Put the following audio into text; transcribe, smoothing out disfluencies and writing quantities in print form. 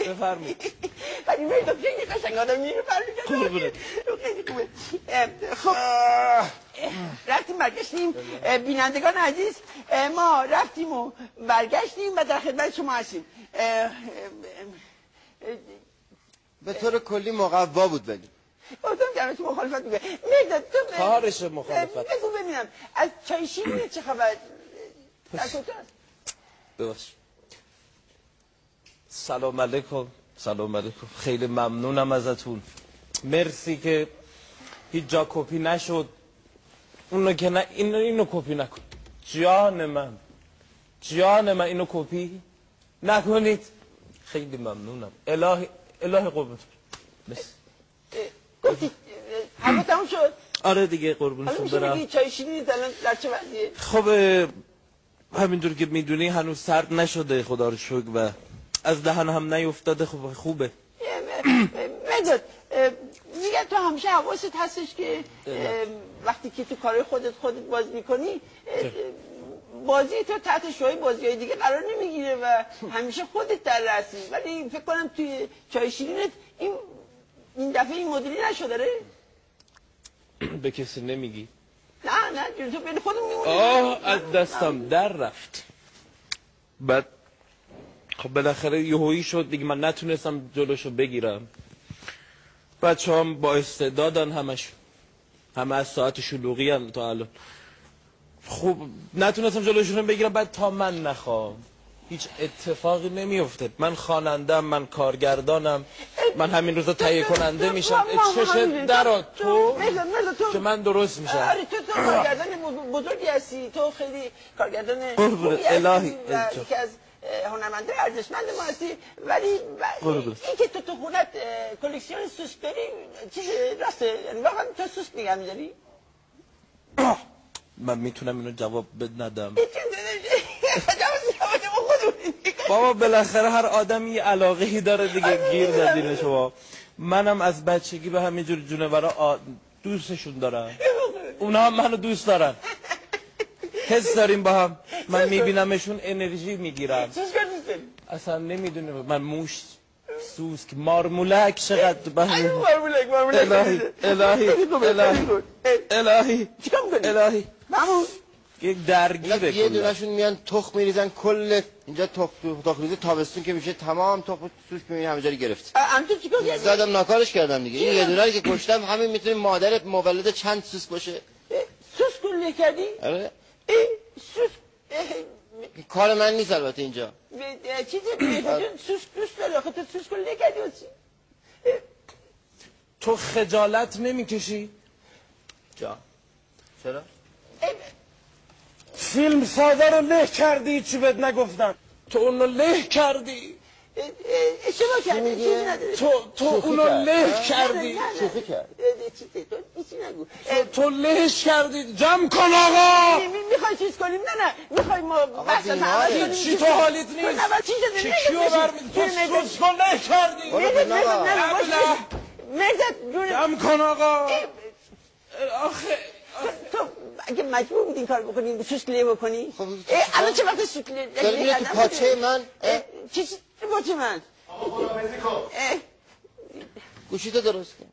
بفرمایید. ولی مرداد خیلی قشنگ آدم میره برمیگرده. خیلی خوبه. خب رفتیم برگشتیم بینندگان عزیز، ما رفتیم و برگشتیم و در خدمت شما هستیم. به طور کلی مقوا بود ولی گفتم جمعه تو مخالفت میگه. مرداد تو کارش مخالفت. بگو ببینم از چای شیرینی چه خبر؟ در کجاست؟ ببخش. سلام علیکم. سلام علیکم. خیلی ممنونم ازتون. مرسی که هیچ جا کپی نشد. اونو که نه اینو کپی نکن. جان من اینو کپی نکنید. خیلی ممنونم. الهی قربونتون. مرسی. گفتی همه تموم شد؟ آره دیگه قربونتون برم. حالا میشه چای شیرینی الان در چه وضعیه؟ خب همینطور که میدونی هنوز سرد نشده خدا رو شکر و از دهن هم نیفتاده. خوبه. مداد میگن تو همیشه حواست هستش که وقتی که تو کارهای خودت بازی میکنی بازی تو تحت شعاع بازی‌های دیگه قرار نمیگیره و همیشه خودت در رأسی، ولی فکر کنم توی چای شیرینت این دفعه این مدلی نشده ره؟ به کسی نمیگی؟ نه تو بین خودم میمونه. از دستم در رفت. بعد خب بالاخره یهویی شد دیگه، من نتونستم جلوشو بگیرم. بچه هم با استعدادن، همه از ساعت شلوغی هم تا الان. خب نتونستم جلوشون بگیرم. بعد تا من نخوام هیچ اتفاقی نمیفته. من خوانندم، من کارگردانم، من همین روزا تهیه کننده میشم. چشت درات تو که من درست میشم. آره تو کارگردان بزرگی هستی، تو خیلی کارگردان خوبی الهی هستی و یکی از هنرمنده ارزشمند ما هستی، ولی این که تو خونت کلکسیون سوسک داری چیز راسته؟ یعنی واقعا تو سوسک نگه می‌داری؟ من میتونم اینو جواب ندم. بابا بالاخره هر آدمی یه علاقه‌ای داره دیگه. گیر زدین شما. منم از بچگی به همینجور جونورا دوستشون دارم، اونا هم منو دوست دارن. حس داریم با هم. من میبینمشون انرژی میگیرم. اصلا نمیدونه من موش سوسک مارمولک چقدر الهی یک درگیره. یه دونشون میان تخم میریزن کل اینجا تخم ریزه تابستون که میشه تمام تخم سوسک میبینی همه جا گرفت. زدم ناکارش کردم دیگه. این یه دونه که کشتم همین میتونه مادرت مولد چند سوسک باشه. سوسک رو کردی؟ آره. سوسک کار من نیست البته اینجا. چیزی سوسک دوست داره آخه تو سوسک رو کردی هستی؟ تو خجالت نمیکشی؟ جا چرا؟ فیلم سازه رو له کردی، چی بهت نگفتن؟ تو اونو له کردی. اشتباه کردی، چیزی نداره. تو اونو له کردی. شوخی کرد. چیزی نگو. تو لهش کردی. جمع کن آقا. میخوای چیز کنیم؟ نه میخوای ما بحث عوض کنیم. چی تو حالیت نیست؟ که کیو برمی تو سوسک رو له کردی. مرداد جمع کن آقا. آخه تو اگه مجبور بودی این کار بکنی سوسک له بکنی؟ الان چه وقت سوسک له کردم؟ داری تو پاچه من؟ چی پاچه من؟ گوشیتو درست کن.